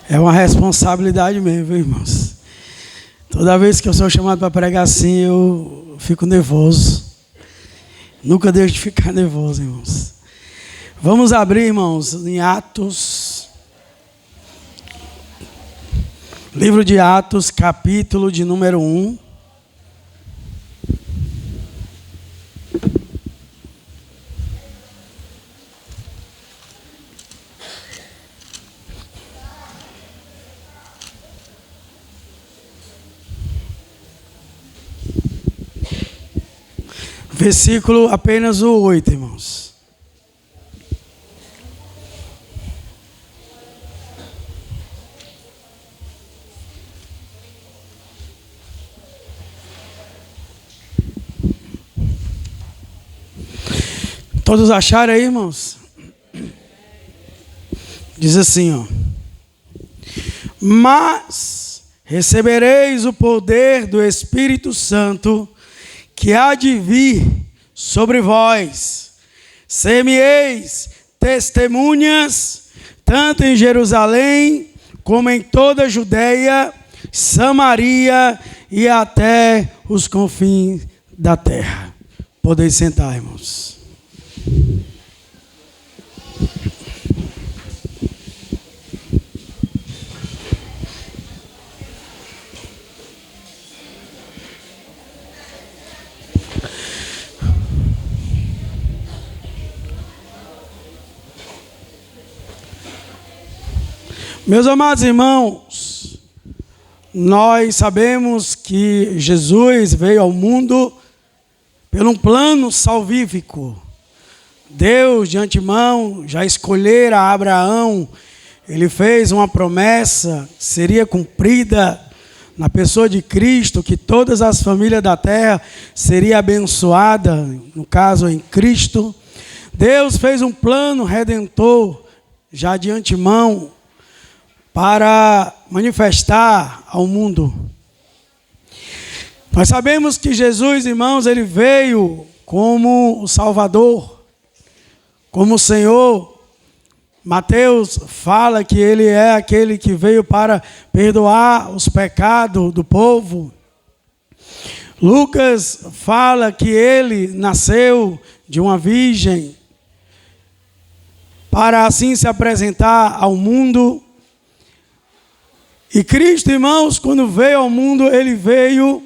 É uma responsabilidade mesmo, viu, irmãos? Toda vez que eu sou chamado para pregar assim, eu fico nervoso. Nunca deixo de ficar nervoso, irmãos. Vamos abrir, irmãos, em Atos. Livro de Atos, capítulo de número 1. Versículo apenas o 8, irmãos. Todos acharam aí, irmãos? Diz assim, ó. Mas recebereis o poder do Espírito Santo, que há de vir sobre vós. Ser-me-eis testemunhas, tanto em Jerusalém, como em toda a Judeia, Samaria e até os confins da terra. Podeis sentar, irmãos. Meus amados irmãos, nós sabemos que Jesus veio ao mundo por um plano salvífico. Deus, de antemão, já escolhera Abraão. Ele fez uma promessa, seria cumprida na pessoa de Cristo, que todas as famílias da terra seriam abençoadas, no caso em Cristo. Deus fez um plano redentor, já de antemão, para manifestar ao mundo. Nós sabemos que Jesus, irmãos, ele veio como o Salvador, como o Senhor. Mateus fala que ele é aquele que veio para perdoar os pecados do povo. Lucas fala que ele nasceu de uma virgem, para assim se apresentar ao mundo. E Cristo, irmãos, quando veio ao mundo, ele veio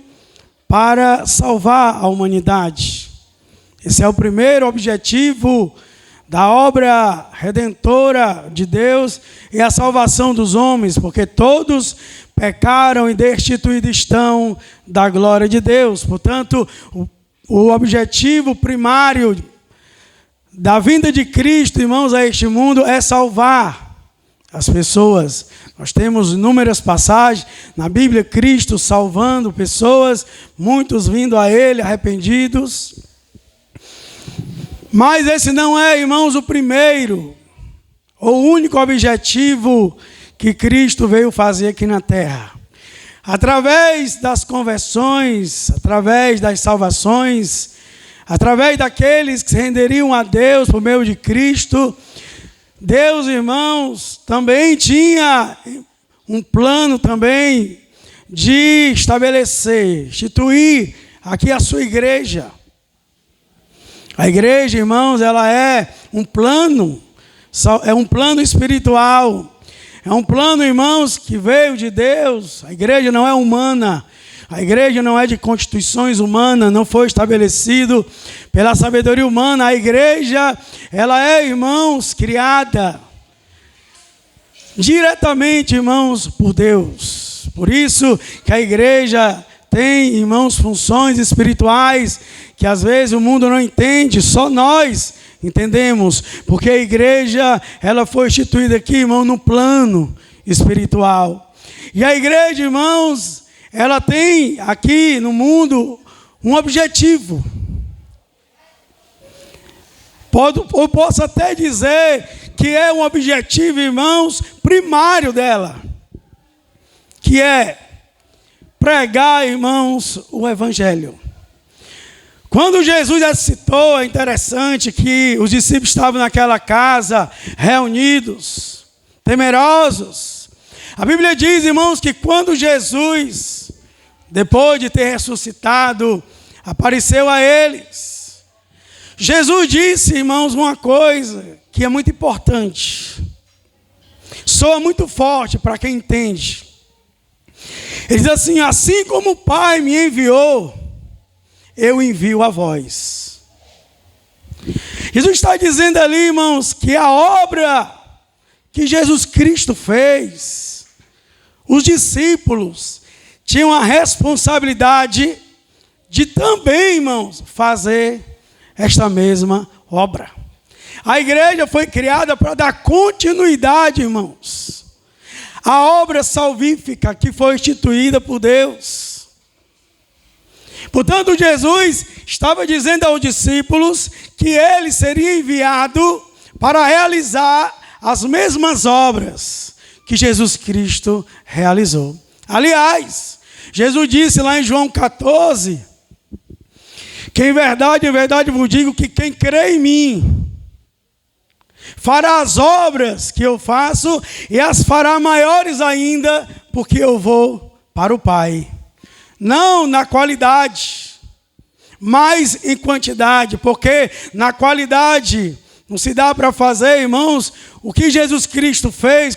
para salvar a humanidade. Esse é o primeiro objetivo da obra redentora de Deus, e a salvação dos homens, porque todos pecaram e destituídos estão da glória de Deus. Portanto, o objetivo primário da vinda de Cristo, irmãos, a este mundo é salvar as pessoas. Nós temos inúmeras passagens na Bíblia, Cristo salvando pessoas, muitos vindo a Ele arrependidos. Mas esse não é, irmãos, o primeiro ou único objetivo que Cristo veio fazer aqui na terra. Através das conversões, através das salvações, através daqueles que se renderiam a Deus por meio de Cristo, Deus, irmãos, também tinha um plano também de estabelecer, instituir aqui a sua igreja. A igreja, irmãos, ela é um plano espiritual. É um plano, irmãos, que veio de Deus. A igreja não é humana. A igreja não é de constituições humanas, não foi estabelecido pela sabedoria humana. A igreja, ela é, irmãos, criada diretamente, irmãos, por Deus. Por isso que a igreja tem, irmãos, funções espirituais que às vezes o mundo não entende, só nós entendemos. Porque a igreja, ela foi instituída aqui, irmão, no plano espiritual. E a igreja, irmãos, ela tem aqui no mundo um objetivo. Eu posso até dizer que é um objetivo, irmãos, primário dela. Que é pregar, irmãos, o Evangelho. Quando Jesus ressuscitou, é interessante que os discípulos estavam naquela casa, reunidos, temerosos. A Bíblia diz, irmãos, que quando Jesus, depois de ter ressuscitado, apareceu a eles, Jesus disse, irmãos, uma coisa que é muito importante, soa muito forte para quem entende. Ele diz assim: assim como o Pai me enviou, eu envio a vós. Jesus está dizendo ali, irmãos, que a obra que Jesus Cristo fez, os discípulos tinham a responsabilidade de também, irmãos, fazer esta mesma obra. A igreja foi criada para dar continuidade, irmãos, à obra salvífica que foi instituída por Deus. Portanto, Jesus estava dizendo aos discípulos que ele seria enviado para realizar as mesmas obras que Jesus Cristo realizou. Aliás, Jesus disse lá em João 14, que em verdade vos digo que quem crê em mim fará as obras que eu faço e as fará maiores ainda, porque eu vou para o Pai. Não na qualidade, mas em quantidade, porque na qualidade não se dá para fazer, irmãos, o que Jesus Cristo fez,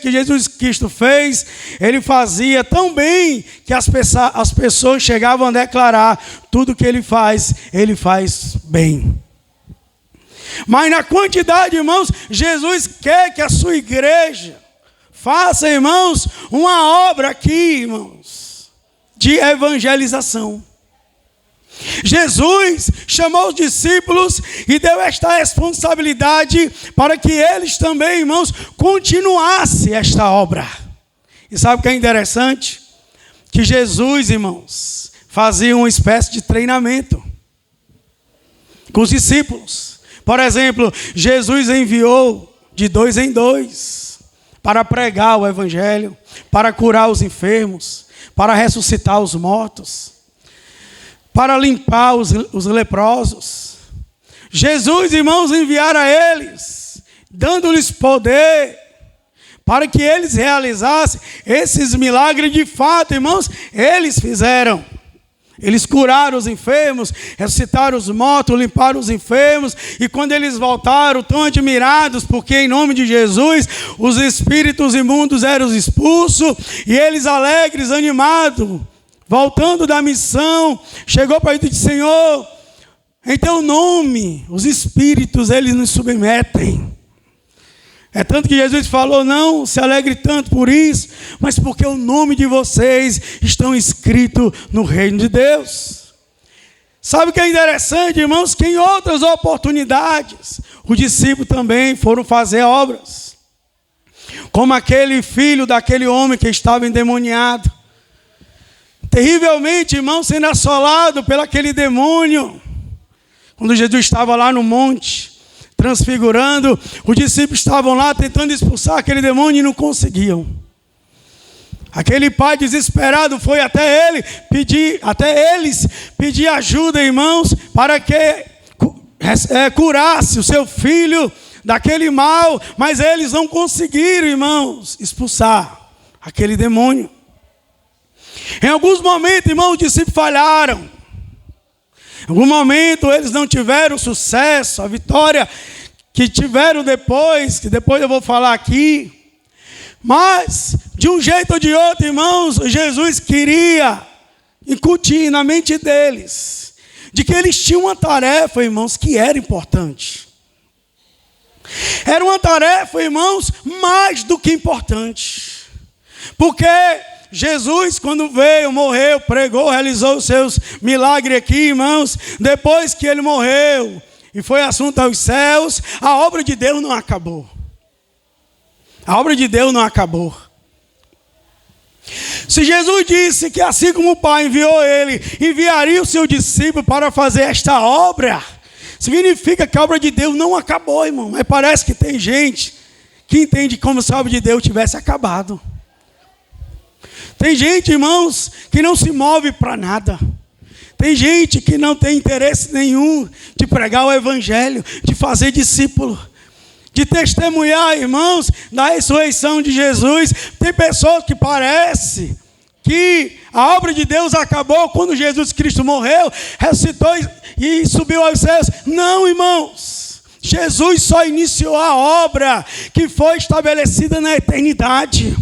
ele fazia tão bem que as pessoas chegavam a declarar: tudo que ele faz bem. Mas na quantidade, irmãos, Jesus quer que a sua igreja faça, irmãos, uma obra aqui, irmãos, de evangelização. Jesus chamou os discípulos e deu esta responsabilidade para que eles também, irmãos, continuassem esta obra. E sabe o que é interessante? Que Jesus, irmãos, fazia uma espécie de treinamento com os discípulos. Por exemplo, Jesus enviou de 2 em 2 para pregar o evangelho, para curar os enfermos, para ressuscitar os mortos, para limpar os leprosos. Jesus, irmãos, enviara a eles, dando-lhes poder, para que eles realizassem esses milagres. De fato, irmãos, eles fizeram. Eles curaram os enfermos, ressuscitaram os mortos, limparam os enfermos. E quando eles voltaram, tão admirados, porque em nome de Jesus, os espíritos imundos eram expulsos. E eles alegres, animados, voltando da missão, chegou para ele e disse: Senhor, em teu nome, os espíritos, eles nos submetem. É tanto que Jesus falou: não se alegre tanto por isso, mas porque o nome de vocês estão escrito no reino de Deus. Sabe o que é interessante, irmãos? Que em outras oportunidades, os discípulos também foram fazer obras. Como aquele filho daquele homem que estava endemoniado, terrivelmente, irmão, sendo assolado pelo aquele demônio. Quando Jesus estava lá no monte, transfigurando, os discípulos estavam lá tentando expulsar aquele demônio e não conseguiam. Aquele pai desesperado foi até eles pedir ajuda, irmãos, para que curasse o seu filho daquele mal, mas eles não conseguiram, irmãos, expulsar aquele demônio. Em alguns momentos, irmãos, os discípulos falharam. Em algum momento eles não tiveram sucesso, a vitória que tiveram depois, que depois eu vou falar aqui. Mas, de um jeito ou de outro, irmãos, Jesus queria incutir na mente deles, de que eles tinham uma tarefa, irmãos, que era importante. Era uma tarefa, irmãos, mais do que importante. Porque Jesus, quando veio, morreu, pregou, realizou os seus milagres aqui, irmãos. Depois que ele morreu e foi assunto aos céus, a obra de Deus não acabou. A obra de Deus não acabou. Se Jesus disse que assim como o Pai enviou ele, enviaria o seu discípulo para fazer esta obra, significa que a obra de Deus não acabou, irmão. Mas parece que tem gente que entende como se a obra de Deus tivesse acabado. Tem gente, irmãos, que não se move para nada. Tem gente que não tem interesse nenhum de pregar o evangelho, de fazer discípulo, de testemunhar, irmãos, da ressurreição de Jesus. Tem pessoas que parece que a obra de Deus acabou quando Jesus Cristo morreu, ressuscitou e subiu aos céus. Não, irmãos. Jesus só iniciou a obra que foi estabelecida na eternidade.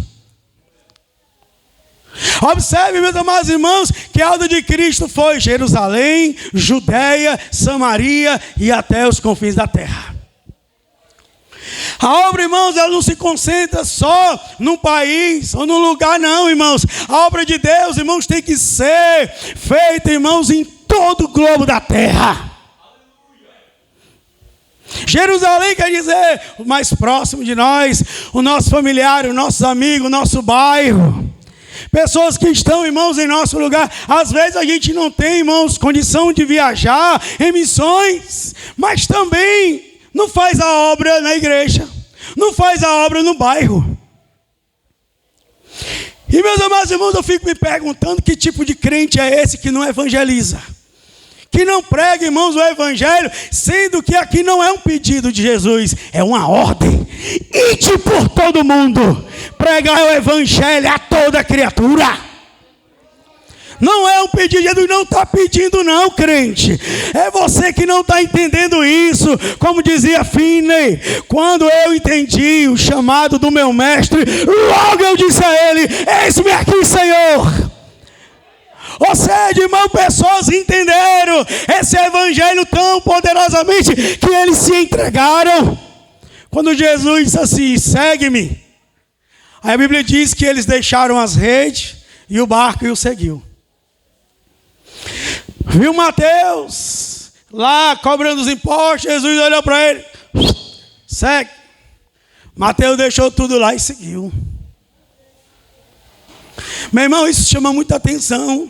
Observe, meus amados irmãos, que a obra de Cristo foi Jerusalém, Judeia, Samaria e até os confins da terra. A obra, irmãos, ela não se concentra só num país ou num lugar, não, irmãos. A obra de Deus, irmãos, tem que ser feita, irmãos, em todo o globo da terra. Jerusalém quer dizer o mais próximo de nós, o nosso familiar, os nossos amigos, o nosso bairro. Pessoas que estão, irmãos, em nosso lugar. Às vezes a gente não tem, irmãos, condição de viajar em missões, mas também não faz a obra na igreja, não faz a obra no bairro. E, meus amados irmãos, eu fico me perguntando que tipo de crente é esse que não evangeliza, que não prega, irmãos, o evangelho, sendo que aqui não é um pedido de Jesus, é uma ordem. Ide por todo mundo, pregar o evangelho a toda criatura. Não é um pedido, Jesus não está pedindo não, crente. É você que não está entendendo isso. Como dizia Finney, quando eu entendi o chamado do meu mestre, logo eu disse a ele, eis-me aqui, Senhor. Ou seja, irmão, pessoas entenderam esse evangelho tão poderosamente que eles se entregaram. Quando Jesus disse assim, segue-me. Aí a Bíblia diz que eles deixaram as redes e o barco e o seguiu. Viu Mateus lá cobrando os impostos, Jesus olhou para ele, segue. Mateus deixou tudo lá e seguiu. Meu irmão, isso chama muita atenção.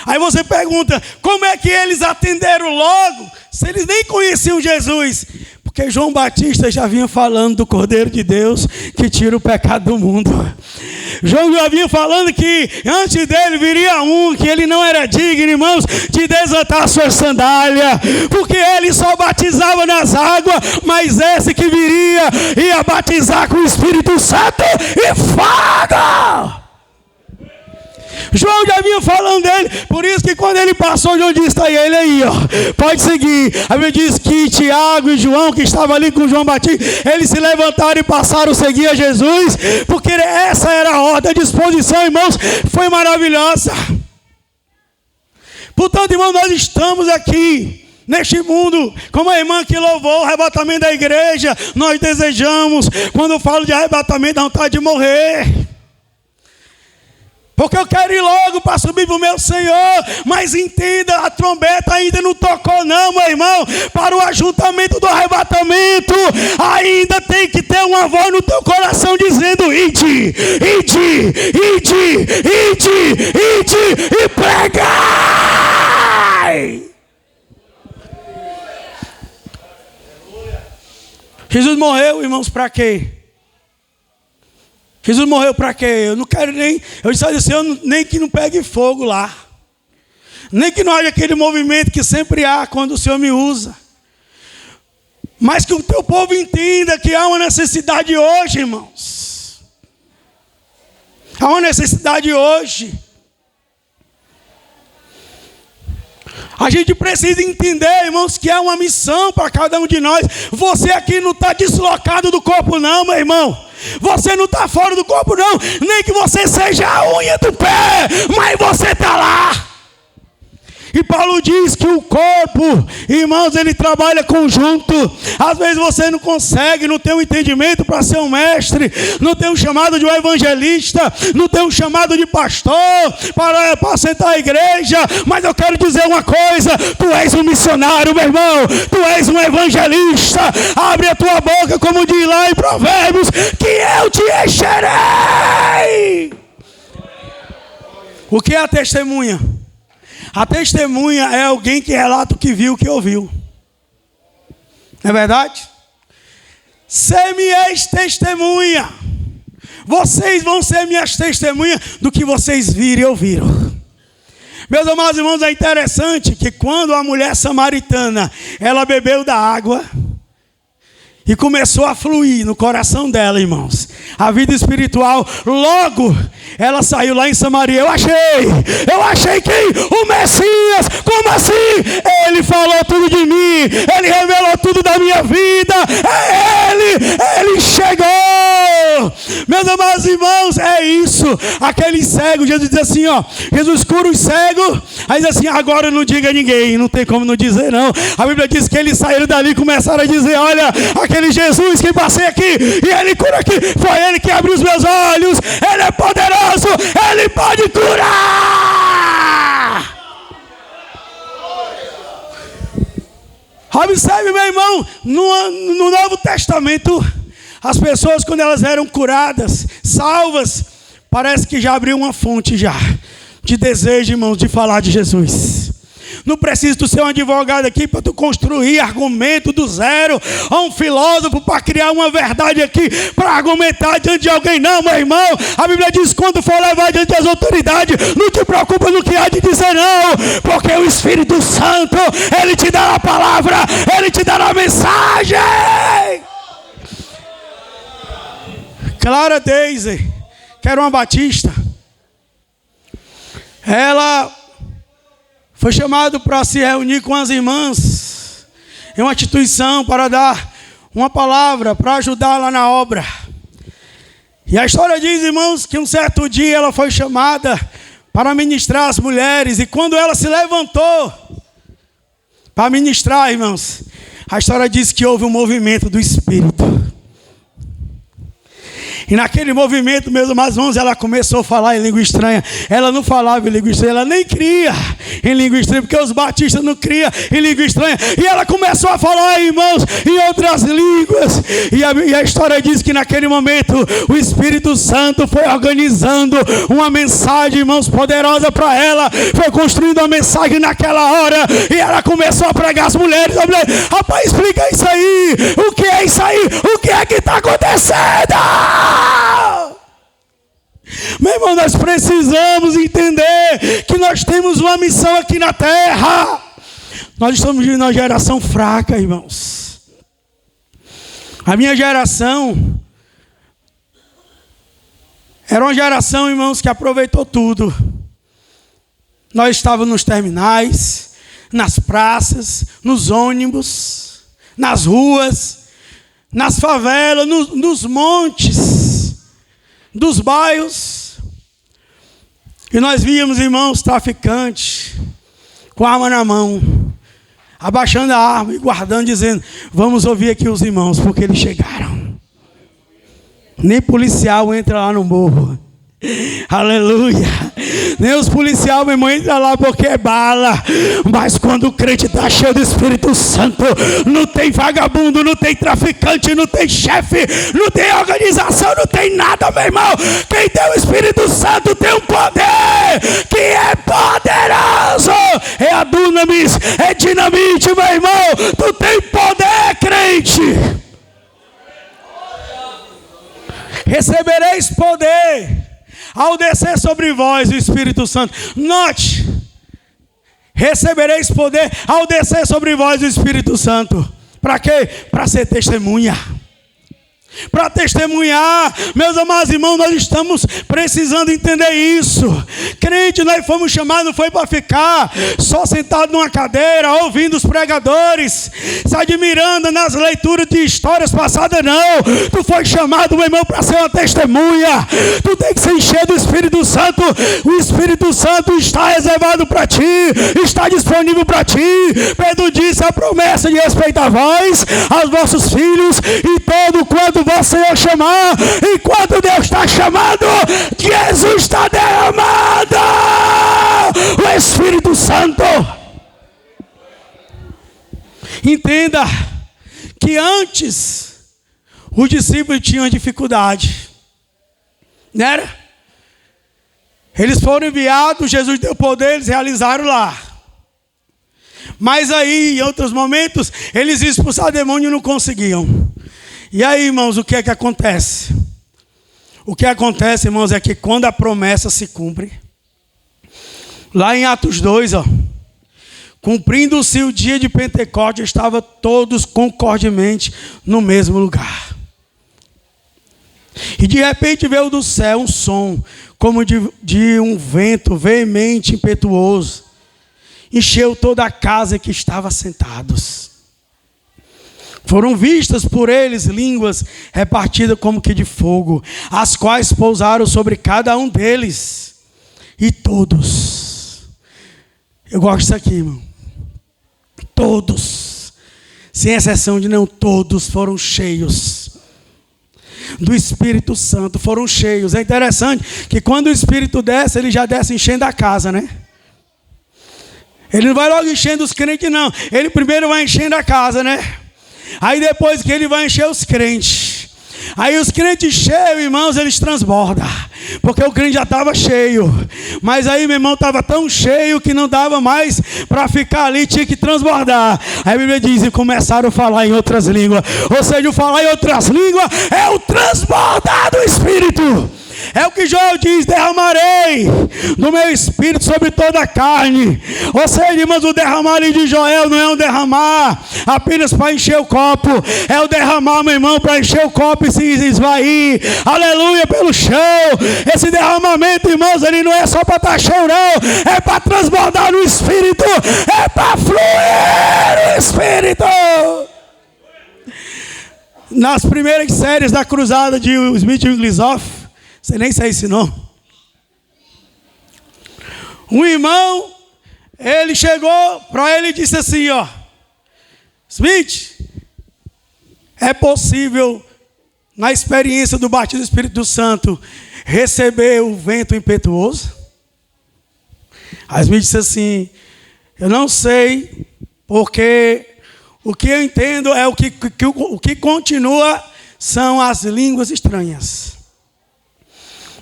Aí você pergunta, como é que eles atenderam logo, se eles nem conheciam Jesus? Porque João Batista já vinha falando do Cordeiro de Deus que tira o pecado do mundo. João já vinha falando que antes dele viria um que ele não era digno, irmãos, de desatar a sua sandália, porque ele só batizava nas águas, mas esse que viria ia batizar com o Espírito Santo e fogo. João já vinha falando dele, por isso que quando ele passou, João disse a ele aí, ó, pode seguir. A Bíblia diz que Tiago e João, que estavam ali com João Batista, eles se levantaram e passaram a seguir a Jesus, porque essa era a ordem, a disposição, irmãos, foi maravilhosa. Portanto, irmãos, nós estamos aqui neste mundo, como a irmã que louvou o arrebatamento da igreja, nós desejamos, quando eu falo de arrebatamento, dá vontade de morrer. Porque eu quero ir logo para subir para o meu Senhor. Mas entenda, a trombeta ainda não tocou não, meu irmão. Para o ajuntamento do arrebatamento, ainda tem que ter uma voz no teu coração dizendo, ide, ide, ide, ide, ide e pregai. Jesus morreu, irmãos, para quê? Jesus morreu para quê? Eu não quero nem... Eu disse assim, nem que não pegue fogo lá. Nem que não haja aquele movimento que sempre há quando o Senhor me usa. Mas que o teu povo entenda que há uma necessidade hoje, irmãos. Há uma necessidade hoje. A gente precisa entender, irmãos, que é uma missão para cada um de nós. Você aqui não está deslocado do corpo não, meu irmão. Você não está fora do corpo não. Nem que você seja a unha do pé, mas você está lá. E Paulo diz que o corpo, irmãos, ele trabalha conjunto. Às vezes você não consegue, não tem um entendimento para ser um mestre, não tem um chamado de um evangelista, não tem um chamado de pastor para apacentar a igreja. Mas eu quero dizer uma coisa, tu és um missionário, meu irmão, tu és um evangelista. Abre a tua boca, como diz lá em Provérbios, que eu te encherei. O que é a testemunha? A testemunha é alguém que relata o que viu, o que ouviu. Não é verdade? Ser-me-eis testemunha. Vocês vão ser minhas testemunhas do que vocês viram e ouviram. Meus amados irmãos, é interessante que quando a mulher samaritana, ela bebeu da água, E começou a fluir no coração dela, irmãos, a vida espiritual. Logo, ela saiu lá em Samaria. Eu achei quem? O Messias. Como assim? Ele falou tudo de mim, ele revelou tudo da minha vida. É ele chegou. Meus amados irmãos, é isso. Aquele cego, Jesus diz assim, ó, Jesus cura os cegos. Aí diz assim, agora não diga a ninguém. Não tem como não dizer, não. A Bíblia diz que eles saíram dali e começaram a dizer, olha, aquele Jesus que passei aqui e ele cura aqui, foi ele que abriu os meus olhos. Ele é poderoso, ele pode curar. Observe, meu irmão, no Novo Testamento, as pessoas, quando elas eram curadas, salvas, parece que já abriu uma fonte já de desejo, irmãos, de falar de Jesus. Não precisa tu ser um advogado aqui para tu construir argumento do zero, ou um filósofo para criar uma verdade aqui, para argumentar diante de alguém. Não, meu irmão, a Bíblia diz, quando for levar diante das autoridades, não te preocupa no que há de dizer, não, porque o Espírito Santo, ele te dá a palavra, ele te dá a mensagem. Clara Daisy, que era uma batista, ela foi chamada para se reunir com as irmãs em uma instituição para dar uma palavra, para ajudar lá na obra. E a história diz, irmãos, que um certo dia ela foi chamada para ministrar às mulheres. E quando ela se levantou para ministrar, irmãos, a história diz que houve um movimento do Espírito. E naquele movimento, meus amados irmãos, ela começou a falar em língua estranha. Ela não falava em língua estranha, ela nem cria em língua estranha, porque os batistas não criam em língua estranha. E ela começou a falar, irmãos, em outras línguas. E a história diz que naquele momento o Espírito Santo foi organizando uma mensagem, irmãos, poderosa para ela. Foi construindo uma mensagem naquela hora. E ela começou a pregar às mulheres. Rapaz, explica isso aí. O que é isso aí? O que é que está acontecendo? Meu irmão, nós precisamos entender que nós temos uma missão aqui na terra. Nós estamos vivendo uma geração fraca, irmãos. A minha geração era uma geração, irmãos, que aproveitou tudo. Nós estávamos nos terminais, nas praças, nos ônibus, nas ruas, nas favelas, nos montes dos bairros. E nós víamos, irmãos, traficantes com a arma na mão, abaixando a arma e guardando, dizendo, vamos ouvir aqui os irmãos, porque eles chegaram. Nem policial entra lá no morro. Aleluia. Nem os policiais, meu irmão, entram lá porque é bala. Mas quando o crente está cheio do Espírito Santo, não tem vagabundo, não tem traficante, não tem chefe, não tem organização, não tem nada, meu irmão. Quem tem o Espírito Santo tem um poder que é poderoso. É a dunamis, é dinamite, meu irmão. Tu tem poder, crente. Recebereis poder ao descer sobre vós o Espírito Santo. Note, recebereis poder ao descer sobre vós o Espírito Santo. Para quê? Para ser testemunha. Para testemunhar. Meus amados irmãos, nós estamos precisando entender isso. Crente, nós fomos chamados, não foi para ficar só sentado numa cadeira, ouvindo os pregadores, se admirando nas leituras de histórias passadas, não. Tu foi chamado, meu irmão, para ser uma testemunha. Tu tem que se encher do Espírito Santo. O Espírito Santo está reservado para ti, está disponível para ti. Pedro disse, a promessa de respeito a vós, aos vossos filhos, e todo quanto você o chamar. Enquanto Deus está chamando, Jesus está derramando o Espírito Santo. Entenda que antes os discípulos tinham dificuldade, não era? Eles foram enviados, Jesus deu poder, eles realizaram lá. Mas aí, em outros momentos, eles expulsaram demônio e não conseguiam. E aí, irmãos, o que é que acontece? O que acontece, irmãos, é que quando a promessa se cumpre, lá em Atos 2, Cumprindo-se o dia de Pentecostes, estavam todos concordemente no mesmo lugar. E de repente veio do céu um som, como de um vento veemente, impetuoso. Encheu toda a casa que estava sentados. Foram vistas por eles línguas repartidas como que de fogo, as quais pousaram sobre cada um deles. E todos, eu gosto disso aqui, irmão. Todos, sem exceção de não, todos foram cheios do Espírito Santo, foram cheios. É interessante que quando o Espírito desce, ele já desce enchendo a casa, né? Ele não vai logo enchendo os crentes, não. Ele primeiro vai enchendo a casa, né? Aí depois que ele vai encher os crentes. Aí os crentes cheios, irmãos, eles transbordam. Porque o crente já estava cheio. Mas aí, meu irmão, estava tão cheio que não dava mais para ficar ali, tinha que transbordar. Aí a Bíblia diz, e começaram a falar em outras línguas. Ou seja, o falar em outras línguas é o transbordar do Espírito. É o que Joel diz, derramarei do meu Espírito sobre toda a carne. Ou seja, irmãos, o derramar ali de Joel não é um derramar apenas para encher o copo. É o derramar, meu irmão, para encher o copo e se esvair, aleluia, pelo chão. Esse derramamento, irmãos, ele não é só para estar cheio, não. É para transbordar no Espírito. É para fluir o Espírito. Nas primeiras séries da cruzada de Smith e Wigglesworth, você nem se ensinou. Um irmão, ele chegou para ele e disse assim, ó: Smith, é possível, na experiência do batismo do Espírito Santo, receber o vento impetuoso? Aí Smith disse assim: eu não sei, porque o que eu entendo é o que continua são as línguas estranhas.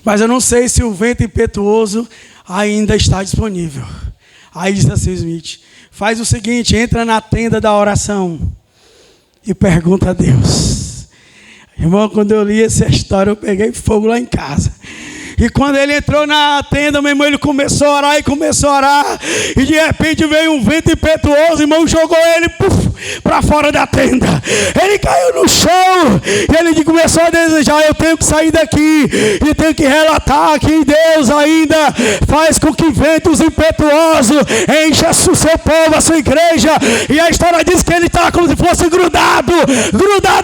Mas eu não sei se o vento impetuoso ainda está disponível. Aí diz assim Smith: faz o seguinte, entra na tenda da oração e pergunta a Deus. Irmão, quando eu li essa história, eu peguei fogo lá em casa. E quando ele entrou na tenda, meu irmão, ele começou a orar e começou a orar. E de repente veio um vento impetuoso, irmão, jogou ele para fora da tenda. Ele caiu no chão. E ele começou a desejar: eu tenho que sair daqui. E tenho que relatar que Deus ainda faz com que ventos impetuosos encha o seu povo, a sua igreja. E a história diz que ele estava como se fosse grudado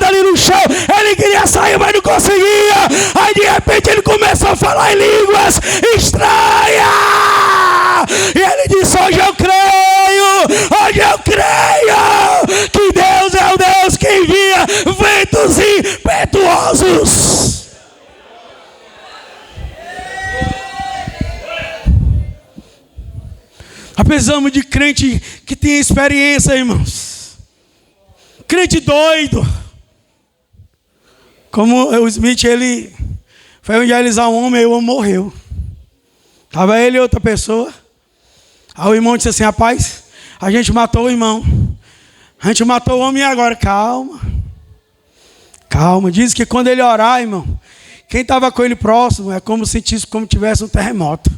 ali no chão. Ele queria sair, mas não conseguia. Aí de repente ele começou a falar em línguas estranhas. E ele disse: hoje eu creio que Deus é o Deus que envia ventos impetuosos. Precisamos de crente que tenha experiência, irmãos. Crente doido. Como o Smith, ele foi evangelizar um homem e o homem morreu. Estava ele e outra pessoa. Aí o irmão disse assim: rapaz, a gente matou o irmão. A gente matou o homem e agora? Calma. Calma. Diz que quando ele orar, irmão, quem estava com ele próximo é como se tivesse um terremoto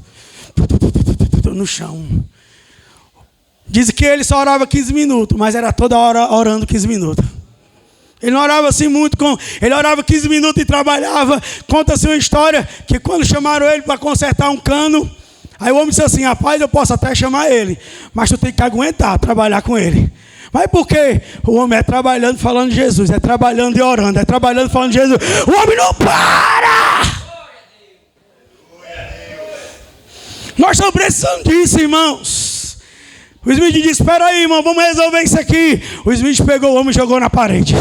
no chão. Diz que ele só orava 15 minutos, mas era toda hora orando 15 minutos. Ele não orava assim muito, ele orava 15 minutos e trabalhava. Conta-se uma história que quando chamaram ele para consertar um cano, aí o homem disse assim: rapaz, eu posso até chamar ele, mas tu tem que aguentar, trabalhar com ele. Mas por quê? O homem é trabalhando falando de Jesus, é trabalhando e orando, é trabalhando falando de Jesus. O homem não para! Nós estamos precisando disso, irmãos. O Smith disse: espera aí, irmão, vamos resolver isso aqui. O Smith pegou o homem e jogou na parede.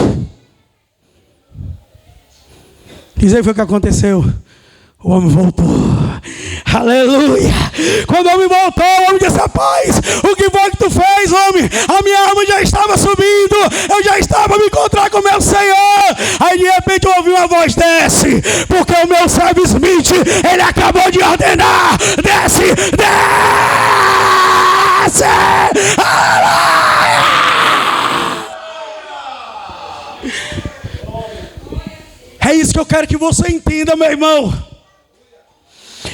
Diz aí o que aconteceu. O homem voltou. Aleluia. Quando o homem voltou, o homem disse: rapaz, o que foi que tu fez, homem? A minha alma já estava subindo. Eu já estava a me encontrar com o meu Senhor. Aí de repente eu ouvi uma voz: desce. Porque o meu servo Smith, ele acabou de ordenar: desce, desce. Aleluia. É isso que eu quero que você entenda, meu irmão.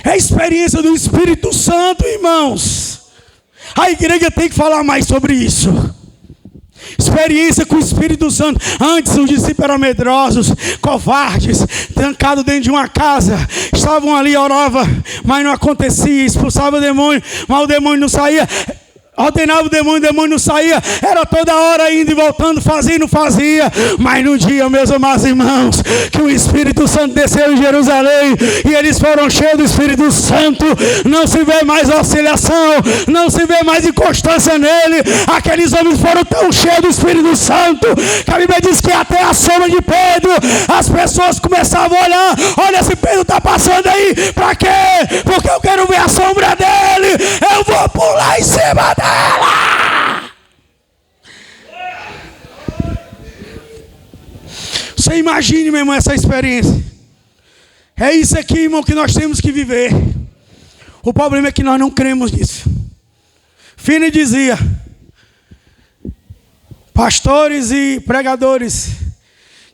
É a experiência do Espírito Santo, irmãos. A igreja tem que falar mais sobre isso. Experiência com o Espírito Santo. Antes os discípulos eram medrosos, covardes, trancados dentro de uma casa. Estavam ali, oravam, mas não acontecia. Expulsava o demônio, mas o demônio não saía. Ordenava o demônio não saía. Era toda hora indo e voltando, fazia e não fazia. Mas no dia, meus amados irmãos, que o Espírito Santo desceu em Jerusalém e eles foram cheios do Espírito Santo, não se vê mais oscilação, não se vê mais inconstância nele. Aqueles homens foram tão cheios do Espírito Santo que a Bíblia diz que até a sombra de Pedro, as pessoas começavam a olhar. Olha, esse Pedro está passando aí, para quê? Porque eu quero ver a sombra dele. Eu vou pular em cima dele. Você imagine, meu irmão, essa experiência. É isso aqui, irmão, que nós temos que viver. O problema é que nós não cremos nisso. Finney dizia: pastores e pregadores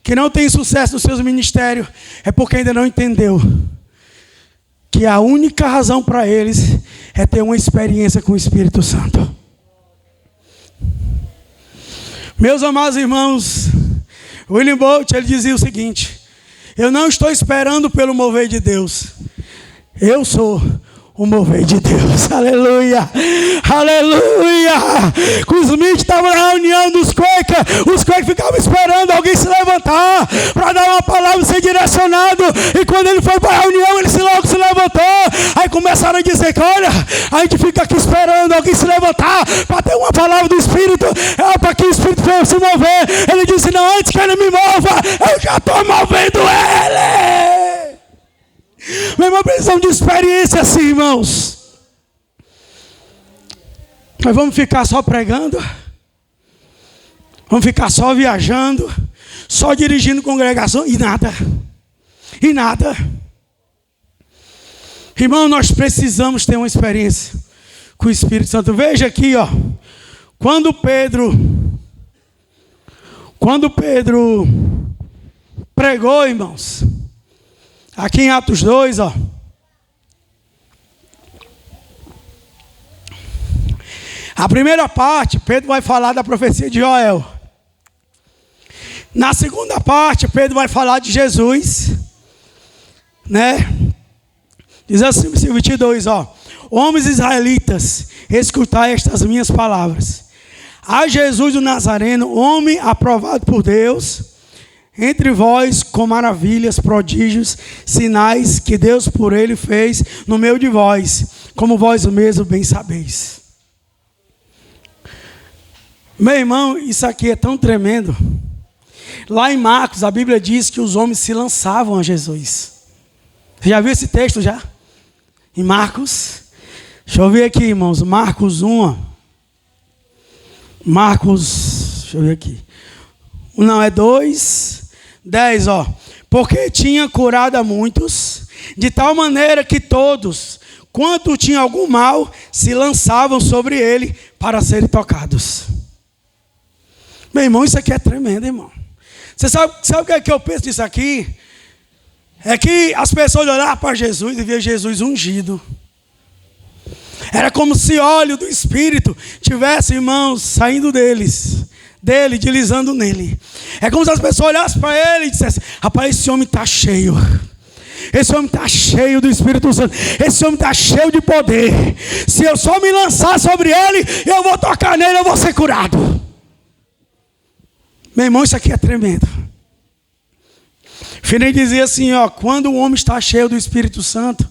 que não têm sucesso nos seus ministérios é porque ainda não entendeu que a única razão para eles é ter uma experiência com o Espírito Santo. Meus amados irmãos, William Bolt, ele dizia o seguinte: eu não estou esperando pelo mover de Deus, eu sou o mover de Deus. Aleluia, aleluia. Com os Smith estavam na reunião dos Quakers, os Quakers ficavam esperando alguém se levantar para dar uma palavra e ser direcionado. E quando ele foi para a reunião, ele logo se levantou. Aí começaram a dizer que olha, a gente fica aqui esperando alguém se levantar para ter uma palavra do Espírito, para que o Espírito venha se mover. Ele disse: não, antes que ele me mova, eu já estou movendo ele. Meu irmão, precisamos de experiência assim, irmãos. Nós vamos ficar só pregando, vamos ficar só viajando, só dirigindo congregação e nada. Irmão, nós precisamos ter uma experiência com o Espírito Santo. Veja aqui, ó. Quando Pedro pregou, irmãos, aqui em Atos 2, ó. A primeira parte, Pedro vai falar da profecia de Joel. Na segunda parte, Pedro vai falar de Jesus, né? Diz assim, versículo 22, ó. Homens israelitas, escutai estas minhas palavras. A Jesus do Nazareno, homem aprovado por Deus, entre vós com maravilhas, prodígios, sinais que Deus por ele fez no meio de vós, como vós mesmos bem sabeis. Meu irmão, isso aqui é tão tremendo. Lá em Marcos, a Bíblia diz que os homens se lançavam a Jesus. Você já viu esse texto já? Em Marcos? Deixa eu ver aqui, irmãos. Marcos 1. Ó. Marcos, deixa eu ver aqui. Não, é 2:10, ó. Porque tinha curado a muitos, de tal maneira que todos, quanto tinham algum mal, se lançavam sobre ele para serem tocados. Meu irmão, isso aqui é tremendo, irmão. Você sabe o que é que eu penso disso aqui? É que as pessoas olhavam para Jesus e viam Jesus ungido. Era como se óleo do Espírito tivesse, irmãos, saindo dele, deslizando nele. É como se as pessoas olhassem para ele e dissessem: rapaz, esse homem está cheio. Esse homem está cheio do Espírito Santo. Esse homem está cheio de poder. Se eu só me lançar sobre ele, eu vou tocar nele, eu vou ser curado. Meu irmão, isso aqui é tremendo. Finney dizia assim, ó, quando o homem está cheio do Espírito Santo,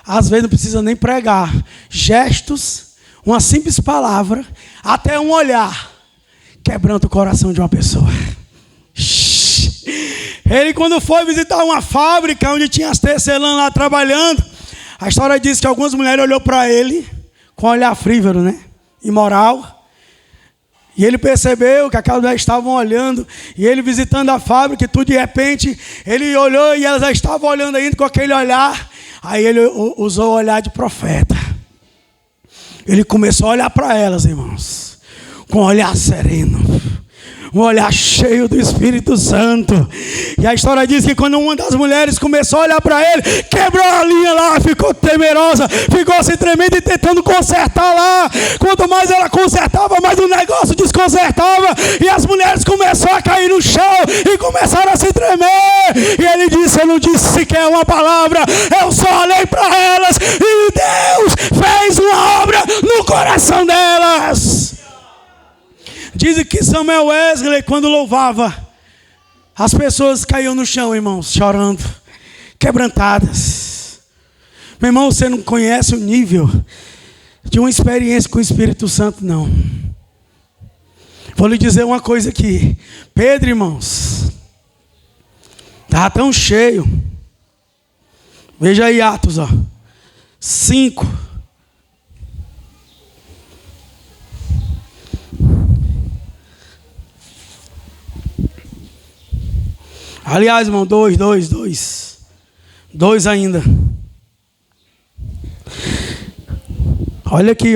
às vezes não precisa nem pregar. Gestos, uma simples palavra, até um olhar, quebranta o coração de uma pessoa. Ele, quando foi visitar uma fábrica onde tinha as tecelãs lá trabalhando, a história diz que algumas mulheres olhou para ele com um olhar frívolo, né? Imoral. E ele percebeu que aquelas mulheres estavam olhando, e ele visitando a fábrica, e tudo de repente, ele olhou e elas já estavam olhando ainda com aquele olhar. Aí ele usou o olhar de profeta. Ele começou a olhar para elas, irmãos, com um olhar sereno, Um olhar cheio do Espírito Santo. E a história diz que quando uma das mulheres começou a olhar para ele, quebrou a linha lá, ficou temerosa, ficou se tremendo e tentando consertar lá. Quanto mais ela consertava, mais o negócio desconcertava. E as mulheres começaram a cair no chão e começaram a se tremer. E ele disse: eu não disse sequer uma palavra, eu só olhei para elas e Deus fez uma obra no coração delas. Dizem que Samuel Wesley, quando louvava, as pessoas caíam no chão, irmãos, chorando, quebrantadas. Meu irmão, você não conhece o nível de uma experiência com o Espírito Santo, não. Vou lhe dizer uma coisa aqui. Pedro, irmãos, estava tão cheio. Veja aí Atos, 5. Aliás, irmão, 2 ainda. Olha aqui,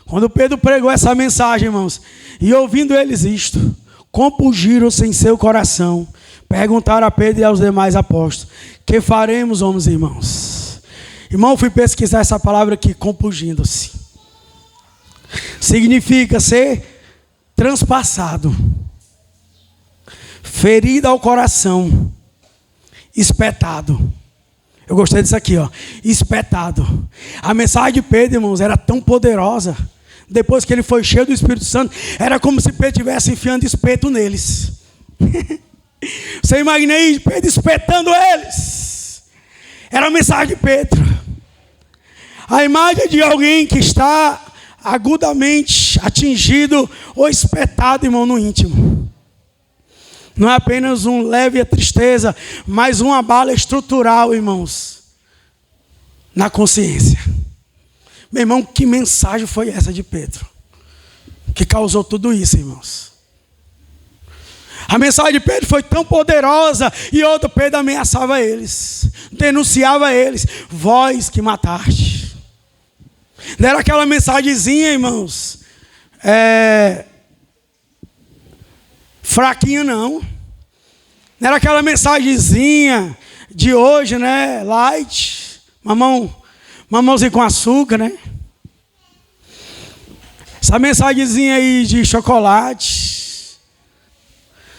quando Pedro pregou essa mensagem, irmãos, e ouvindo eles isto, compungiram-se em seu coração, perguntaram a Pedro e aos demais apóstolos: que faremos, homens e irmãos? Irmão, fui pesquisar essa palavra aqui, compungindo-se. Significa ser transpassado, ferido ao coração, espetado. Eu gostei disso aqui, espetado. A mensagem de Pedro, irmãos, era tão poderosa. Depois que ele foi cheio do Espírito Santo, era como se Pedro estivesse enfiando espeto neles. Você imagina aí, Pedro espetando eles. Era a mensagem de Pedro. A imagem de alguém que está agudamente atingido ou espetado, irmão, no íntimo. Não é apenas um leve tristeza, mas uma bala estrutural, irmãos, na consciência. Meu irmão, que mensagem foi essa de Pedro? Que causou tudo isso, irmãos. A mensagem de Pedro foi tão poderosa, e outro Pedro ameaçava eles, denunciava eles: vós que mataste. Não era aquela mensagenzinha, irmãos, fraquinha, não. Não era aquela mensagenzinha de hoje, né? Light, mamãozinho com açúcar, né? Essa mensagenzinha aí de chocolate.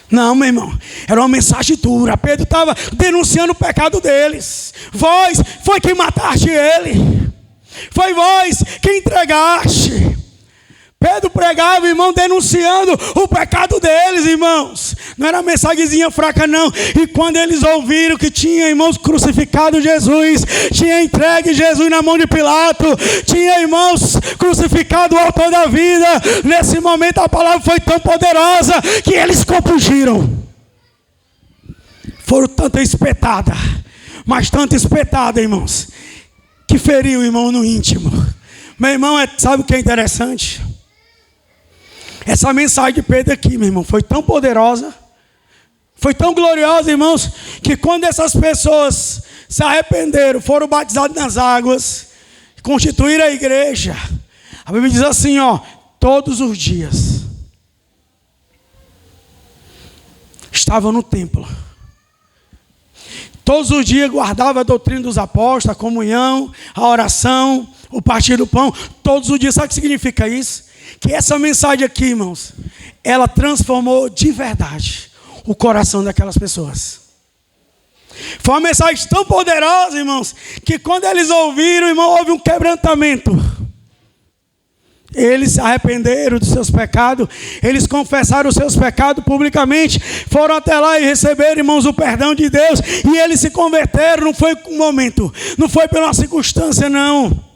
Não, meu irmão, era uma mensagem dura. Pedro estava denunciando o pecado deles. Vós foi quem mataste ele. Foi vós quem entregaste. Pedro pregava, irmão, denunciando o pecado deles, irmãos. Não era mensagenzinha fraca, não. E quando eles ouviram que tinha, irmãos, crucificado Jesus, tinha entregue Jesus na mão de Pilato, tinha, irmãos, crucificado o autor da vida, nesse momento a palavra foi tão poderosa que eles compungiram. Foram tanta espetada, mas tanta espetada, irmãos, que feriu o irmão no íntimo. Meu irmão, sabe o que é interessante? Essa mensagem de Pedro aqui, meu irmão, foi tão poderosa, foi tão gloriosa, irmãos, que quando essas pessoas se arrependeram, foram batizadas nas águas, constituíram a igreja, a Bíblia diz assim, todos os dias estavam no templo. Todos os dias guardava a doutrina dos apóstolos, a comunhão, a oração, o partir do pão. Todos os dias. Sabe o que significa isso? Que essa mensagem aqui, irmãos, ela transformou de verdade o coração daquelas pessoas. Foi uma mensagem tão poderosa, irmãos, que quando eles ouviram, irmão, houve um quebrantamento. Eles se arrependeram dos seus pecados, eles confessaram os seus pecados publicamente, foram até lá e receberam, irmãos, o perdão de Deus, e eles se converteram. Não foi um momento, não foi pela circunstância, não.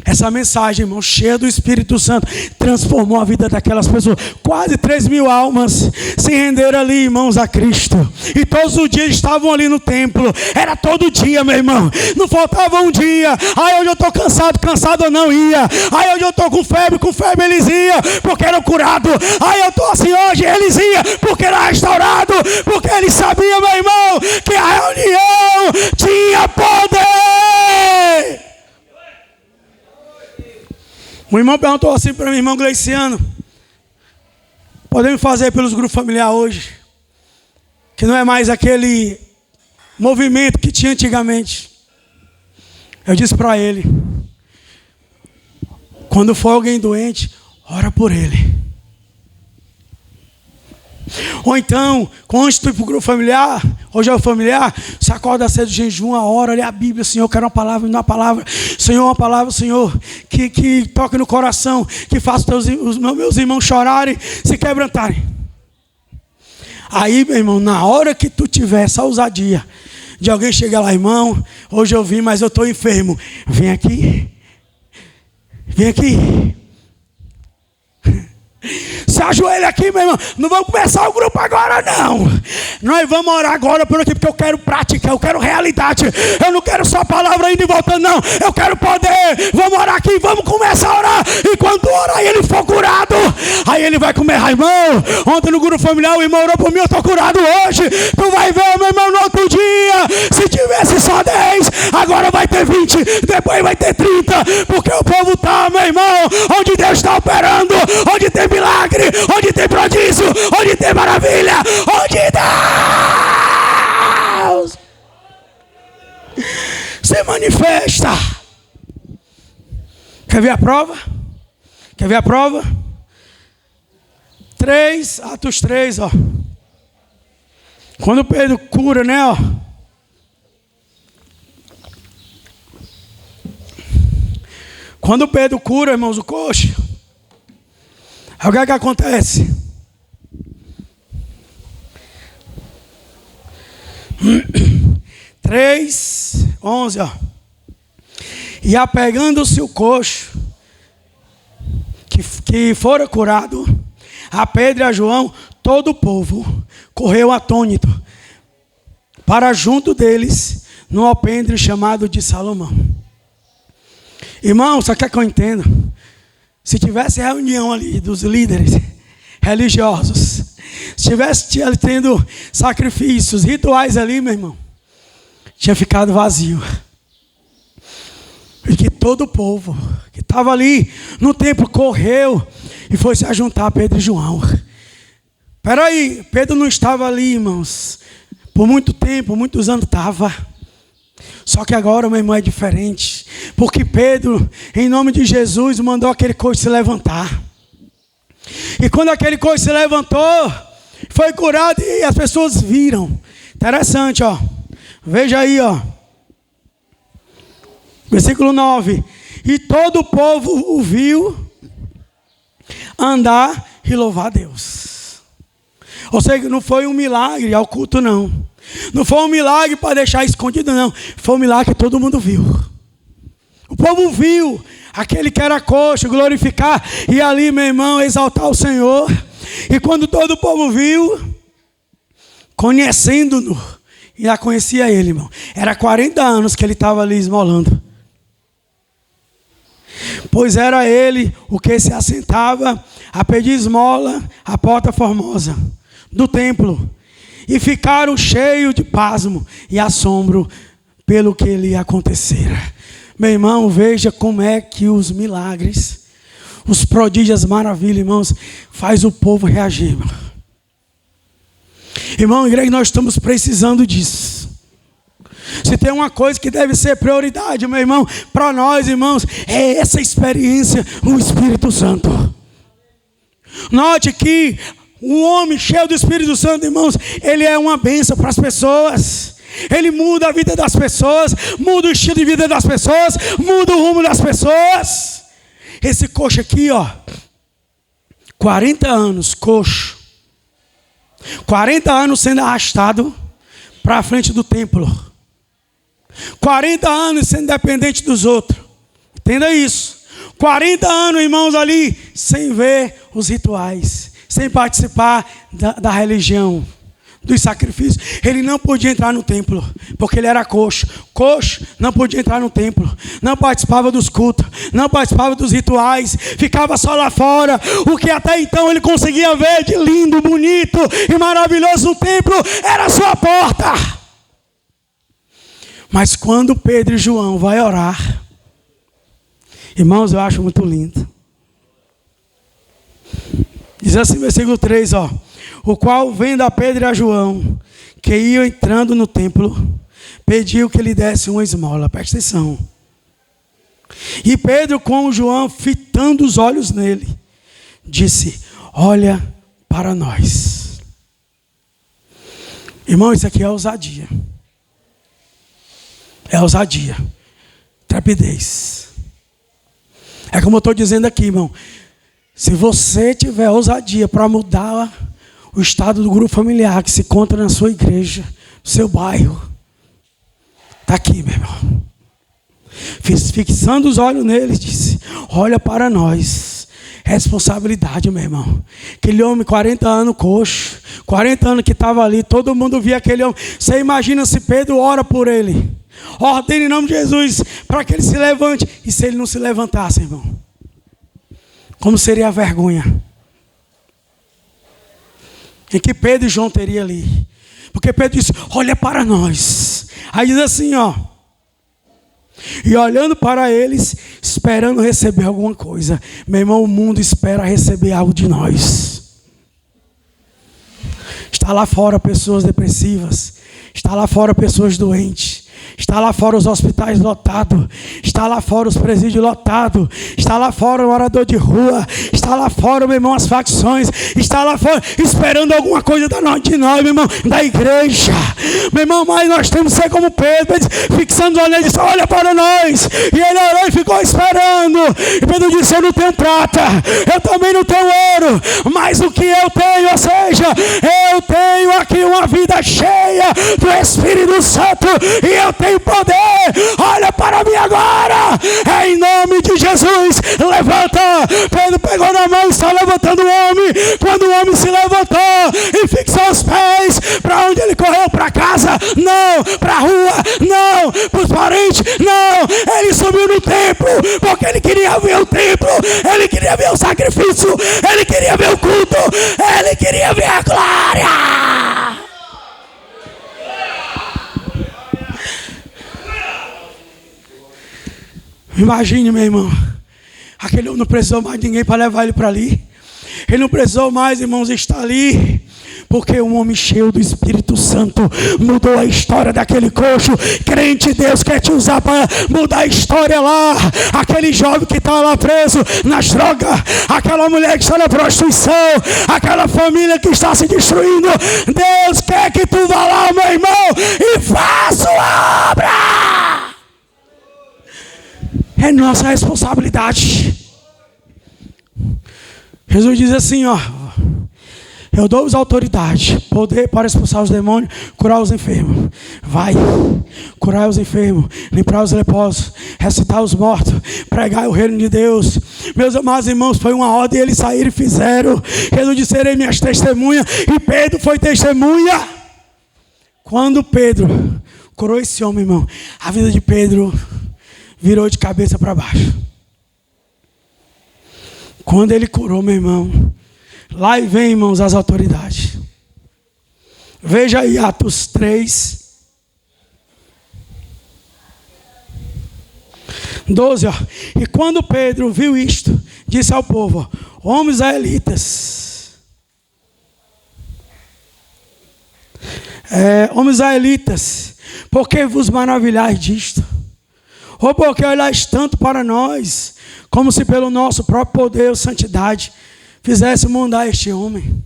Essa mensagem, irmão, cheia do Espírito Santo, transformou a vida daquelas pessoas. Quase 3.000 almas se renderam ali, irmãos, a Cristo. E todos os dias estavam ali no templo. Era todo dia, meu irmão. Não faltava um dia. Hoje eu estou cansado eu não ia. Hoje eu estou com febre eles iam, porque eram curados. Eu estou assim hoje, eles iam, porque era restaurado. Porque eles sabiam, meu irmão, que a reunião tinha poder. O irmão perguntou assim para mim, irmão Gleiciano: podemos fazer pelos grupos familiares hoje, que não é mais aquele movimento que tinha antigamente. Eu disse para ele, quando for alguém doente, ora por ele. Ou então, quando tu ir para o grupo familiar, hoje é o familiar, você acorda cedo, jejum, a hora, lê a Bíblia, Senhor, eu quero uma palavra, me dá uma palavra, Senhor, uma palavra, Senhor, que toque no coração, que faça os meus irmãos chorarem, se quebrantarem. Aí, meu irmão, na hora que tu tiver essa ousadia, de alguém chegar lá, irmão, hoje eu vim, mas eu estou enfermo, vem aqui, se ajoelha aqui, meu irmão. Não vamos começar o grupo agora, não. Nós vamos orar agora por aqui, porque eu quero prática, eu quero realidade. Eu não quero só palavra indo e voltando, não. Eu quero poder. Vamos orar aqui, vamos começar a orar. E quando orar e ele for curado, aí ele vai comer. Irmão, ontem no grupo familiar o irmão orou por mim, eu estou curado hoje. Tu vai ver, meu irmão, no outro dia. Se tivesse só 10, agora vai ter 20, depois vai ter 30. Porque o povo está, meu irmão, onde Deus está operando, onde tem milagre, onde tem prodígio, onde tem maravilha, onde Deus se manifesta. Quer ver a prova? Quer ver a prova? 3, Atos 3, ó. Quando Pedro cura, né, ó. Quando Pedro cura, irmãos, o coxo, o que é que acontece? Três, 11, ó. E apegando-se o coxo, que fora curado, a Pedro e a João, todo o povo correu atônito para junto deles, no alpendre chamado de Salomão. Irmão, só quer que eu entenda? Se tivesse reunião ali dos líderes religiosos, se tivesse tendo sacrifícios, rituais ali, meu irmão, tinha ficado vazio. Porque todo o povo que estava ali no templo correu e foi se ajuntar a Pedro e João. Espera aí, Pedro não estava ali, irmãos, por muito tempo, muitos anos estava. Só que agora, meu irmão, é diferente. Porque Pedro, em nome de Jesus, mandou aquele coxo se levantar. E quando aquele coxo se levantou, foi curado e as pessoas viram. Interessante, ó. Veja aí, ó. Versículo 9. E todo o povo o viu andar e louvar a Deus. Ou seja, não foi um milagre ao culto, não. Não foi um milagre para deixar escondido, não. Foi um milagre que todo mundo viu. O povo viu aquele que era coxo glorificar e ali, meu irmão, exaltar o Senhor. E quando todo o povo viu, conhecendo-no, e já conhecia ele, irmão. Era 40 anos que ele estava ali esmolando. Pois era ele o que se assentava a pedir esmola à porta formosa do templo. E ficaram cheios de pasmo e assombro pelo que lhe acontecera. Meu irmão, veja como é que os milagres, os prodígios, as maravilhas, irmãos, faz o povo reagir, irmão. Irmão, igreja, nós estamos precisando disso. Se tem uma coisa que deve ser prioridade, meu irmão, para nós, irmãos, é essa experiência com o Espírito Santo. Note que um homem cheio do Espírito Santo, irmãos, ele é uma bênção para as pessoas. Ele muda a vida das pessoas, muda o estilo de vida das pessoas, muda o rumo das pessoas. Esse coxo aqui, ó, 40 anos, coxo. 40 anos sendo arrastado para a frente do templo. 40 anos sendo dependente dos outros. Entenda isso. 40 anos, irmãos, ali, sem ver os rituais, sem participar da religião, dos sacrifícios. Ele não podia entrar no templo, porque ele era coxo. Coxo não podia entrar no templo, não participava dos cultos, não participava dos rituais, ficava só lá fora. O que até então ele conseguia ver de lindo, bonito e maravilhoso no templo era a sua porta. Mas quando Pedro e João vai orar, irmãos, eu acho muito lindo. Diz assim, versículo 3, ó. O qual, vendo a Pedro e a João, que iam entrando no templo, pediu que lhe desse uma esmola. Presta atenção. E Pedro, com João, fitando os olhos nele, disse: olha para nós. Irmão, isso aqui é ousadia. É ousadia. Trepidez. É como eu estou dizendo aqui, irmão. Se você tiver ousadia para mudar o estado do grupo familiar que se encontra na sua igreja, no seu bairro, está aqui, meu irmão. Fixando os olhos nele, disse: olha para nós. Responsabilidade, meu irmão. Aquele homem, 40 anos coxo, 40 anos que estava ali, todo mundo via aquele homem. Você imagina se Pedro ora por ele, ordena em nome de Jesus para que ele se levante. E se ele não se levantasse, irmão, como seria a vergonha em que Pedro e João teriam ali? Porque Pedro disse: olha para nós. Aí diz assim, ó. E olhando para eles, esperando receber alguma coisa. Meu irmão, o mundo espera receber algo de nós. Está lá fora pessoas depressivas. Está lá fora pessoas doentes. Está lá fora os hospitais lotados. Está lá fora os presídios lotados. Está lá fora o morador de rua. Está lá fora, meu irmão, as facções. Está lá fora esperando alguma coisa de nós, meu irmão, da igreja. Meu irmão, mas nós temos que ser como Pedro, fixando os olhos e disse: olha para nós. E ele orou e ficou esperando. E Pedro disse: eu não tenho prata, eu também não tenho ouro, mas o que eu tenho, ou seja, eu tenho aqui uma vida cheia do Espírito Santo e eu tenho poder. Olha para mim agora, em nome de Jesus. Levanta. Pedro pegou na mão e está levantando o homem. Quando o homem se levantou e fixou os pés, para onde ele correu? Para casa? Não. Para a rua? Não. Para os parentes? Não. Ele subiu no templo, porque ele queria ver o templo, ele queria ver o sacrifício, ele queria ver o culto, ele queria ver a glória. Imagine, meu irmão, aquele homem não precisou mais de ninguém para levar ele para ali. Ele não precisou mais, irmãos, estar ali, porque um homem cheio do Espírito Santo mudou a história daquele coxo. Crente, Deus quer te usar para mudar a história lá. Aquele jovem que está lá preso nas drogas, aquela mulher que está na prostituição, aquela família que está se destruindo. Deus quer que tu vá lá, meu irmão, e faça a obra. É nossa responsabilidade. Jesus diz assim, ó: eu dou-vos autoridade, poder para expulsar os demônios, curar os enfermos. Vai, curar os enfermos, limpar os leprosos, ressuscitar os mortos, pregar o reino de Deus. Meus amados irmãos, foi uma ordem e eles saíram e fizeram. Jesus disse: serei minhas testemunhas. E Pedro foi testemunha. Quando Pedro curou esse homem, irmão, a vida de Pedro virou de cabeça para baixo. Quando ele curou, meu irmão, lá e vem, irmãos, as autoridades. Veja aí Atos 3, 12, ó. E quando Pedro viu isto, disse ao povo: homens israelitas, por que vos maravilhais disto? Ou porque olhais tanto para nós, como se pelo nosso próprio poder ou santidade fizéssemos mudar este homem?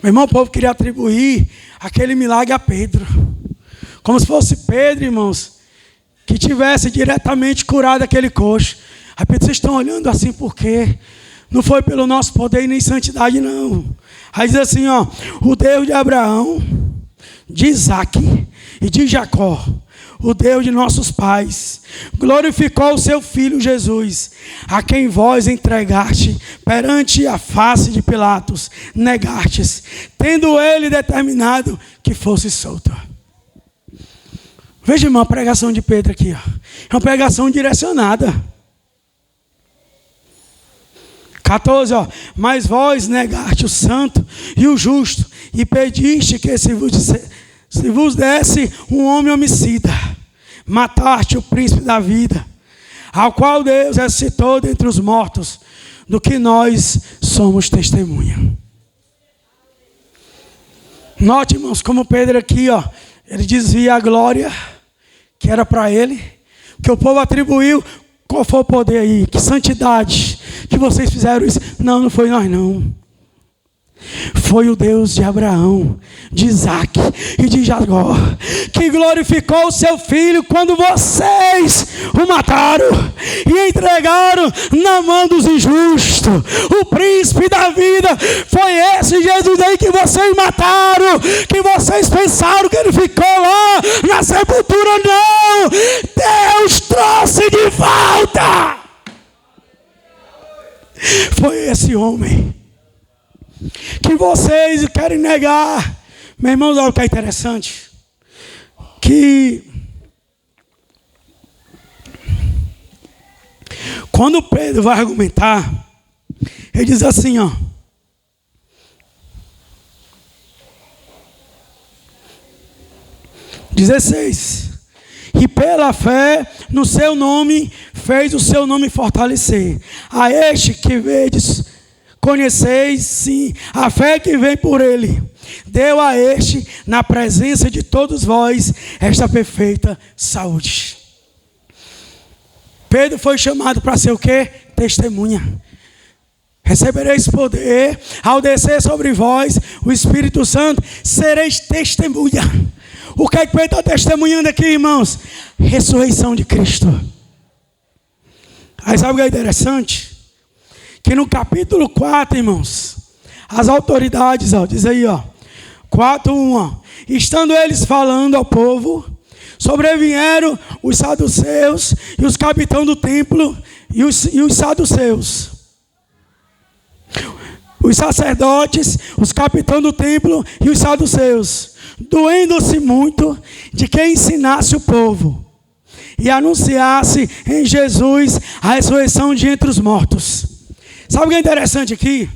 Meu irmão, o povo queria atribuir aquele milagre a Pedro, como se fosse Pedro, irmãos, que tivesse diretamente curado aquele coxo. Aí Pedro: vocês estão olhando assim por quê? Não foi pelo nosso poder e nem santidade, não. Aí diz assim, ó: o Deus de Abraão, de Isaque e de Jacó, o Deus de nossos pais, glorificou o seu Filho Jesus, a quem vós entregaste perante a face de Pilatos, negastes, tendo ele determinado que fosse solto. Veja, irmão, a pregação de Pedro aqui, ó. É uma pregação direcionada. 14, ó: mas vós negaste o santo e o justo, e pediste que se vos desse um homem homicida, mataste o príncipe da vida, ao qual Deus ressuscitou dentre os mortos, do que nós somos testemunha. Note, irmãos, como Pedro aqui, ele desvia a glória que era para ele, que o povo atribuiu. Qual foi o poder aí? Que santidade que vocês fizeram isso? Não, não foi nós não. Foi o Deus de Abraão, de Isaac e de Jacó, que glorificou o seu filho quando vocês o mataram e entregaram na mão dos injustos. O príncipe da vida foi esse Jesus aí que vocês mataram, que vocês pensaram que ele ficou lá na sepultura. Não, Deus trouxe de volta. Foi esse homem que vocês querem negar. Meu irmão, olha o que é interessante, que quando Pedro vai argumentar, ele diz assim, 16: e pela fé no seu nome fez o seu nome fortalecer. A este que vedes, conheceis sim a fé que vem por ele. Deu a este, na presença de todos vós, esta perfeita saúde. Pedro foi chamado para ser o quê? Testemunha. Recebereis poder ao descer sobre vós o Espírito Santo, sereis testemunha. O que é que Pedro está testemunhando aqui, irmãos? Ressurreição de Cristo. Aí sabe o que é interessante? Que no capítulo 4, irmãos, as autoridades, diz aí, 4:1, estando eles falando ao povo, sobrevieram os saduceus e os capitães do templo e os saduceus. Os sacerdotes, os capitães do templo e os saduceus, doendo-se muito de que ensinasse o povo e anunciasse em Jesus a ressurreição de entre os mortos. Sabe o que é interessante aqui?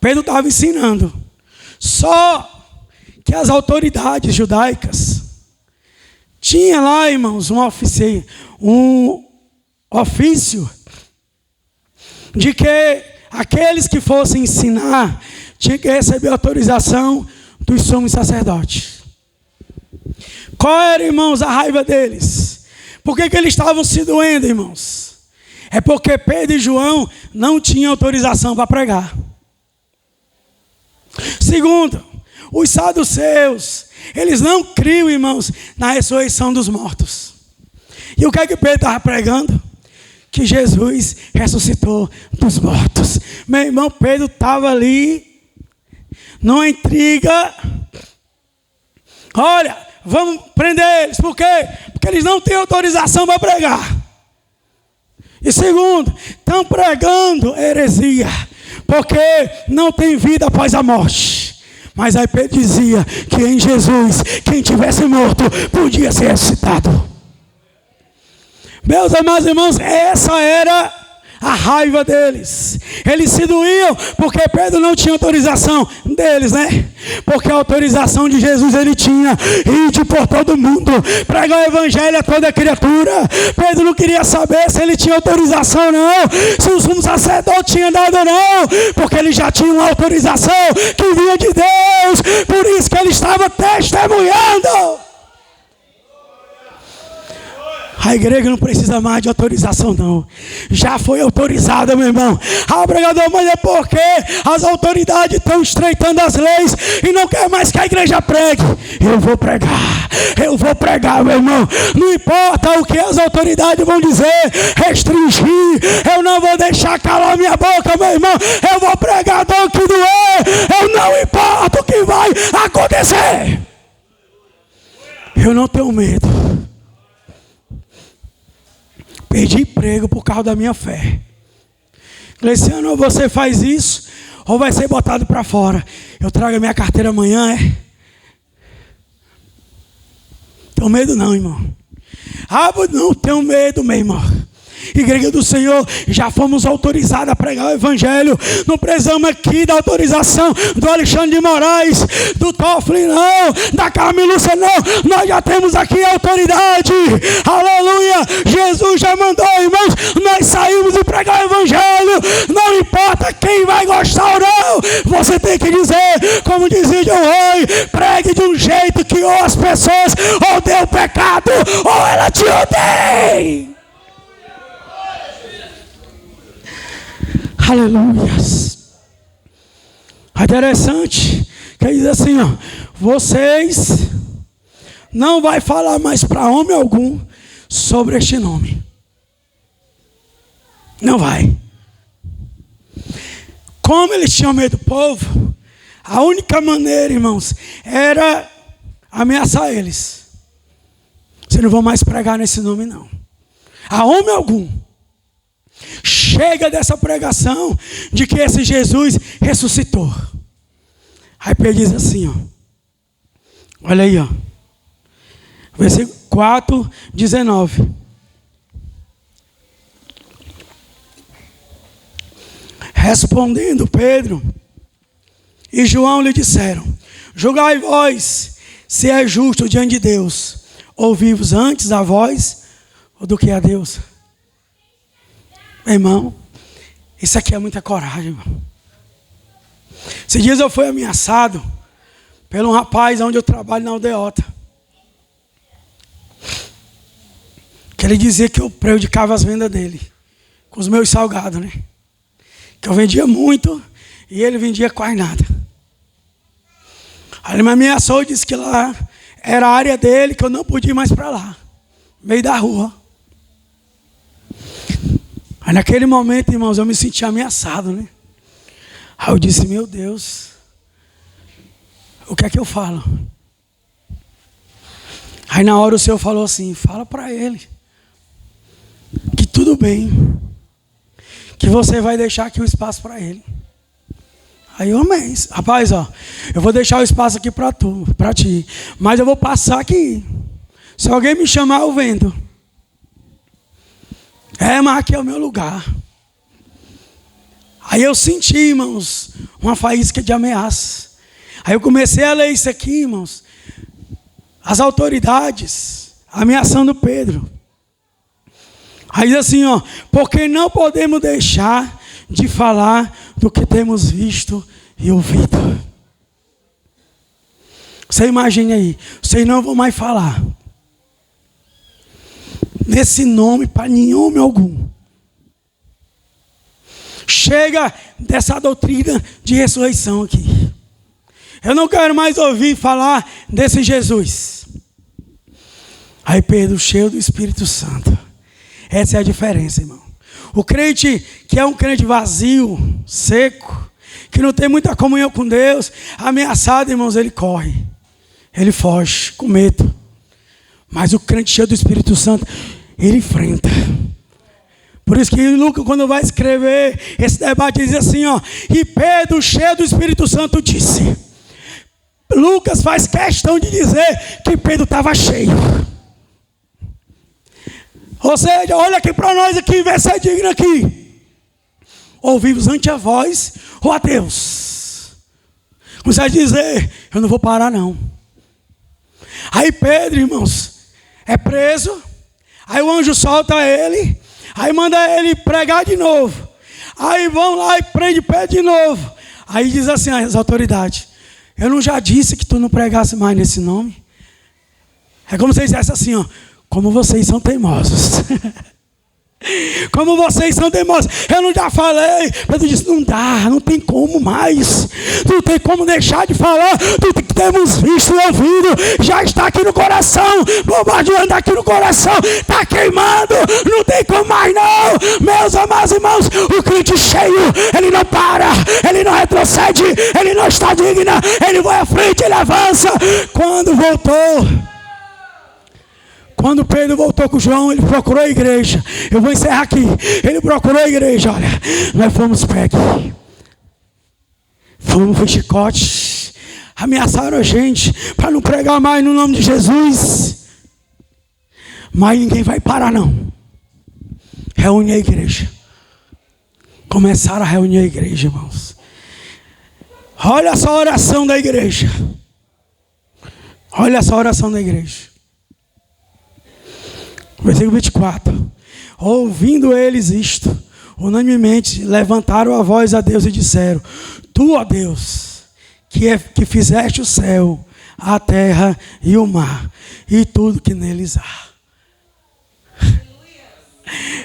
Pedro estava ensinando. Só que as autoridades judaicas tinham lá, irmãos, um ofício de que aqueles que fossem ensinar tinham que receber autorização dos sumos sacerdotes. Qual era, irmãos, a raiva deles? Por que eles estavam se doendo, irmãos? É porque Pedro e João não tinham autorização para pregar. Segundo, os saduceus, eles não criam, irmãos, na ressurreição dos mortos. E o que é que Pedro estava pregando? Que Jesus ressuscitou dos mortos. Meu irmão, Pedro estava ali numa intriga. Olha, vamos prender eles. Por quê? Porque eles não têm autorização para pregar. E segundo, estão pregando heresia, porque não tem vida após a morte. Mas aí Pedro dizia que em Jesus, quem tivesse morto, podia ser ressuscitado. Meus amados irmãos, essa era a raiva deles. Eles se doíam porque Pedro não tinha autorização deles, né? Porque a autorização de Jesus ele tinha. Ide por todo mundo, pregar o evangelho a toda criatura. Pedro não queria saber se ele tinha autorização ou não, se o sumo sacerdote tinha dado ou não, porque ele já tinha uma autorização que vinha de Deus. Por isso que ele estava testemunhando. A igreja não precisa mais de autorização, não. Já foi autorizada, meu irmão. Pregador, mas é porque as autoridades estão estreitando as leis e não quer mais que a igreja pregue. Eu vou pregar, meu irmão. Não importa o que as autoridades vão dizer, restringir. Eu não vou deixar calar minha boca, meu irmão. Eu vou pregar do que doer. Eu não importa o que vai acontecer. Eu não tenho medo. Perdi emprego por causa da minha fé. Cleciano, ou você faz isso, ou vai ser botado para fora. Eu trago a minha carteira amanhã, Tenho medo não, irmão. Não tenho medo, meu irmão. Igreja do Senhor, já fomos autorizados a pregar o Evangelho. Não precisamos aqui da autorização do Alexandre de Moraes, do Toffoli, não, da Carmen Lúcia, não. Nós já temos aqui a autoridade. Aleluia! Jesus já mandou, irmãos. Nós saímos e pregar o Evangelho. Não importa quem vai gostar ou não. Você tem que dizer, como dizia John Roy, pregue de um jeito que ou as pessoas odeiam o pecado ou ela te odeia. Aleluias. É interessante que diz assim, ó, vocês não vai falar mais para homem algum sobre este nome. Não vai. Como eles tinham medo do povo, a única maneira, irmãos, era ameaçar eles. Vocês não vão mais pregar nesse nome, não. A homem algum. Chega dessa pregação de que esse Jesus ressuscitou. Aí Pedro diz assim, ó. Olha aí, ó. Versículo 4, 19. Respondendo Pedro e João lhe disseram: julgai vós se é justo diante de Deus ouvir-vos antes a vós ou do que a Deus. Irmão, isso aqui é muita coragem, irmão. Esses dias eu fui ameaçado por um rapaz onde eu trabalho na aldeota. Que ele dizia que eu prejudicava as vendas dele com os meus salgados, né? Que eu vendia muito e ele vendia quase nada. Aí ele me ameaçou e disse que lá era a área dele, que eu não podia ir mais para lá, no meio da rua. Aí naquele momento, irmãos, eu me senti ameaçado, né? Aí eu disse, meu Deus, o que é que eu falo? Aí na hora o Senhor falou assim, fala para ele que tudo bem, que você vai deixar aqui o espaço para ele. Aí eu amei. Rapaz, ó, eu vou deixar o espaço aqui para ti, mas eu vou passar aqui. Se alguém me chamar, eu vendo. Mas aqui é o meu lugar. Aí eu senti, irmãos, uma faísca de ameaça. Aí eu comecei a ler isso aqui, irmãos. As autoridades ameaçando Pedro. Aí diz assim, ó, porque não podemos deixar de falar do que temos visto e ouvido. Você imagine aí, vocês não vão mais falar nesse nome para nenhum homem algum. Chega dessa doutrina de ressurreição aqui. Eu não quero mais ouvir falar desse Jesus. Aí Pedro, cheio do Espírito Santo. Essa é a diferença, irmão. O crente que é um crente vazio, seco, que não tem muita comunhão com Deus, ameaçado, irmãos, ele corre. Ele foge com medo. Mas o crente cheio do Espírito Santo, ele enfrenta. Por isso que Lucas, quando vai escrever esse debate, diz assim, ó, e Pedro, cheio do Espírito Santo, disse. Lucas faz questão de dizer que Pedro estava cheio. Ou seja, olha aqui para nós aqui, vê se é digno aqui. Ouvimos ante a voz ou a Deus. Começa a dizer, eu não vou parar não. Aí Pedro, irmãos, é preso. Aí o anjo solta ele. Aí manda ele pregar de novo. Aí vão lá e prende Pedro de novo. Aí diz assim as autoridades, eu não já disse que tu não pregasse mais nesse nome? É como se dissesse assim, ó, como vocês são teimosos. Como vocês são teimosos. Eu não já falei. Pedro disse, não dá, não tem como mais. Não tem como deixar de falar. Tudo que temos visto e ouvido já está aqui no coração. Bombardeando aqui no coração. Está queimando. Não tem como mais não. Meus amados irmãos, o crente cheio, ele não para. Ele não retrocede. Ele não está digno. Ele vai à frente, ele avança. Quando Pedro voltou com João, ele procurou a igreja. Eu vou encerrar aqui. Ele procurou a igreja. Olha, nós fomos pegos. Fomos com chicote. Ameaçaram a gente para não pregar mais no nome de Jesus. Mas ninguém vai parar não. reunir a igreja. Começaram a reunir a igreja, irmãos. Olha essa oração da igreja. Olha essa oração da igreja. Versículo 24. Ouvindo eles isto, unanimemente levantaram a voz a Deus e disseram: Tu, ó Deus, que fizeste o céu, a terra e o mar, e tudo que neles há.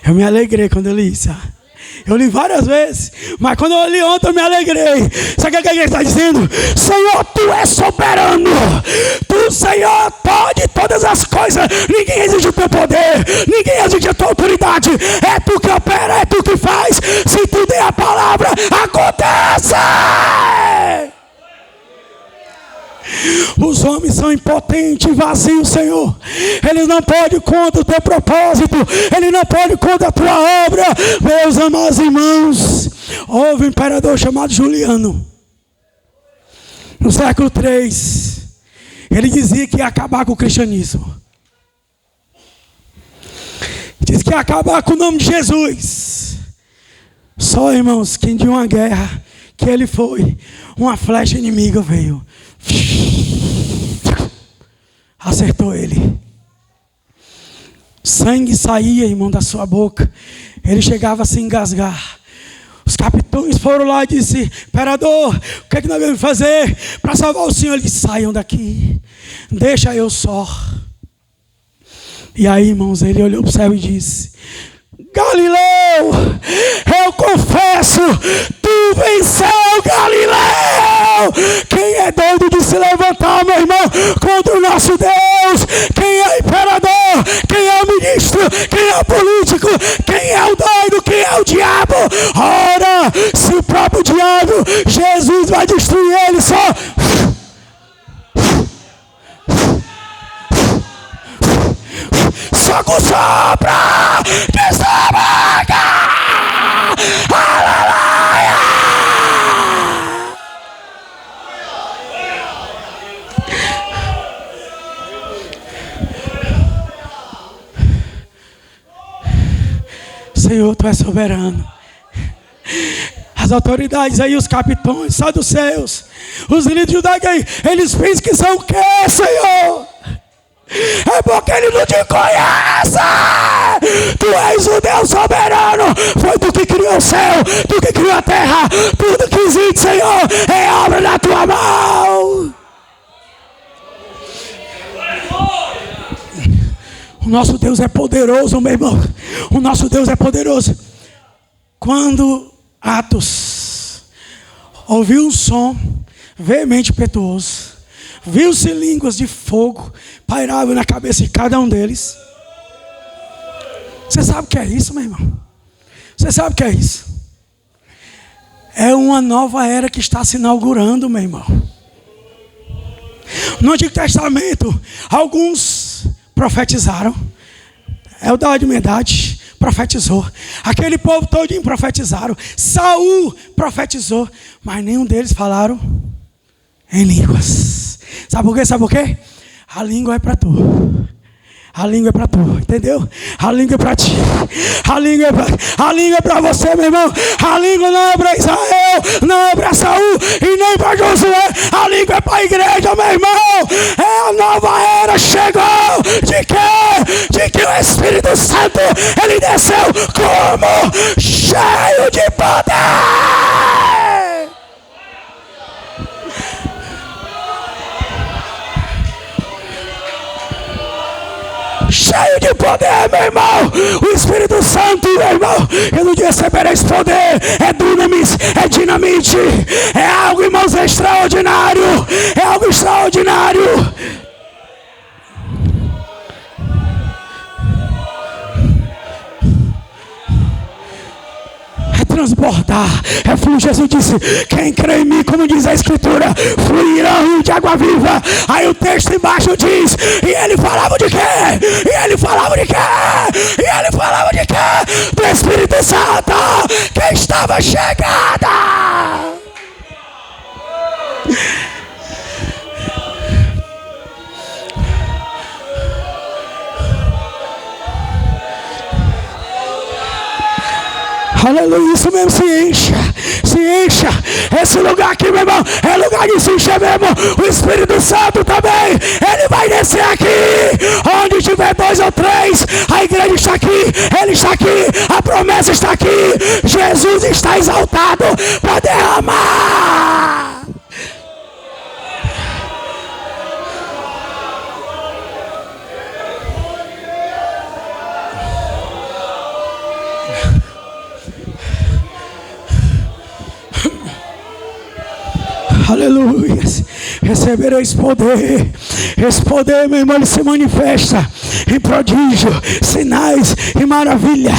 Eu me alegrei quando eu li isso. Eu li várias vezes, mas quando eu li ontem eu me alegrei. Sabe o que a igreja está dizendo? Senhor, Tu és soberano. Tu, Senhor, pode todas as coisas. Ninguém exige o Teu poder, ninguém exige a Tua autoridade. É Tu que opera, é Tu que faz. Se Tu der a palavra, acontece. Os homens são impotentes e vazios, Senhor. Eles não podem contra o Teu propósito. Eles não podem contra a Tua obra. Meus amados irmãos, houve um imperador chamado Juliano, no século 3. Ele dizia que ia acabar com o cristianismo. Diz que ia acabar com o nome de Jesus. Só, irmãos, que de uma guerra que ele foi, uma flecha inimiga veio, acertou ele. Sangue saía, irmão, da sua boca. Ele chegava a se engasgar. Os capitães foram lá e disseram: imperador, o que é que nós devemos fazer para salvar o senhor? Ele disse: saiam daqui, deixa eu só. E aí, irmãos, ele olhou para o céu e disse: Galileu, eu confesso, Tu venceu, Galileu. Quem é doido de se levantar, meu irmão, contra o nosso Deus? Quem é o imperador? Quem é o ministro? Quem é o político? Quem é o doido? Quem é o diabo? Ora, se o próprio diabo, Jesus vai destruir ele só. Só com sopra dessa boca. Aleluia. Senhor, Tu és soberano. As autoridades aí, os capitães, sai dos céus, os líderes judaicos aí, eles pensam que são o quê, Senhor? É porque ele não te conhece. Tu és o Deus soberano. Foi Tu que criou o céu, Tu que criou a terra. Tudo que existe, Senhor, é obra da Tua mão. O nosso Deus é poderoso, meu irmão. O nosso Deus é poderoso. Quando Atos ouviu um som veemente e impetuoso, viu-se línguas de fogo pairavam na cabeça de cada um deles. Você sabe o que é isso, meu irmão? Você sabe o que é isso? É uma nova era que está se inaugurando, meu irmão. No Antigo Testamento, alguns profetizaram. Eldad de Medade profetizou. Aquele povo todinho profetizaram. Saul profetizou. Mas nenhum deles falaram em línguas. Sabe por quê? Sabe por quê? A língua é para tu. A língua é para tu, entendeu? A língua é para ti. A língua é para você, meu irmão. A língua não é para Israel, não é para Saul e nem para Josué. A língua é para a igreja, meu irmão. É a nova era, chegou. De quê? De que o Espírito Santo, ele desceu como cheio de poder. Cheio de poder, meu irmão. O Espírito Santo, meu irmão, eu não receberei esse poder. É dunamis, é dinamite. É algo, irmãos, extraordinário. É algo extraordinário. Transbordar, é fluir. Jesus disse: quem crê em mim, como diz a Escritura, fluirá rio de água viva. Aí o texto embaixo diz: e ele falava de quê? E ele falava de quê? E ele falava de quê? Do Espírito Santo que estava chegando. Aleluia, isso mesmo, se encha, se encha. Esse lugar aqui, meu irmão, é lugar de se encher mesmo. O Espírito Santo também, ele vai descer aqui. Onde tiver 2 ou 3, a igreja está aqui, ele está aqui, a promessa está aqui. Jesus está exaltado para derramar. Aleluia. Recebereis poder. Esse poder, meu irmão, ele se manifesta em prodígio, sinais e maravilha.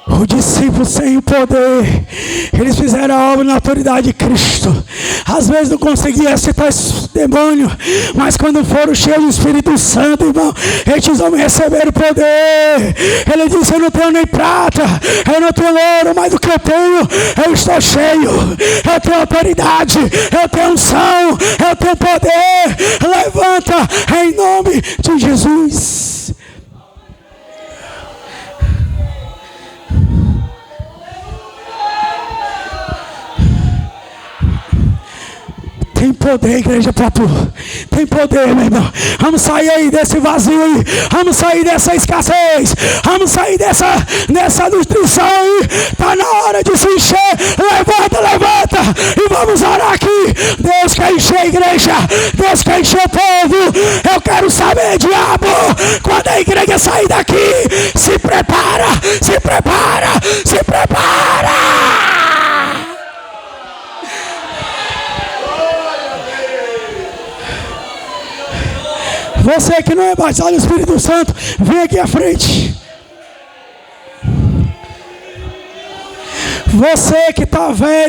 Os discípulos sem o poder, eles fizeram a obra na autoridade de Cristo. Às vezes não conseguiam citar esse demônio, mas quando foram cheios do Espírito Santo, irmão, estes homens receberam o poder. Ele disse: eu não tenho nem prata, eu não tenho ouro, mas o que eu tenho, eu estou cheio. Eu tenho autoridade, eu tenho unção, eu tenho poder. Levanta em nome de Jesus. Tem poder, igreja, para tu. Tem poder, meu irmão. Vamos sair aí desse vazio aí. Vamos sair dessa escassez. Vamos sair dessa nutrição aí. Está na hora de se encher. Levanta, levanta. E vamos orar aqui. Deus quer encher a igreja. Deus quer encher o povo. Eu quero saber, diabo, quando a igreja sair daqui, se prepara, se prepara, se prepara. Você que não é batizado no Espírito Santo, vem aqui à frente. Você que está velho.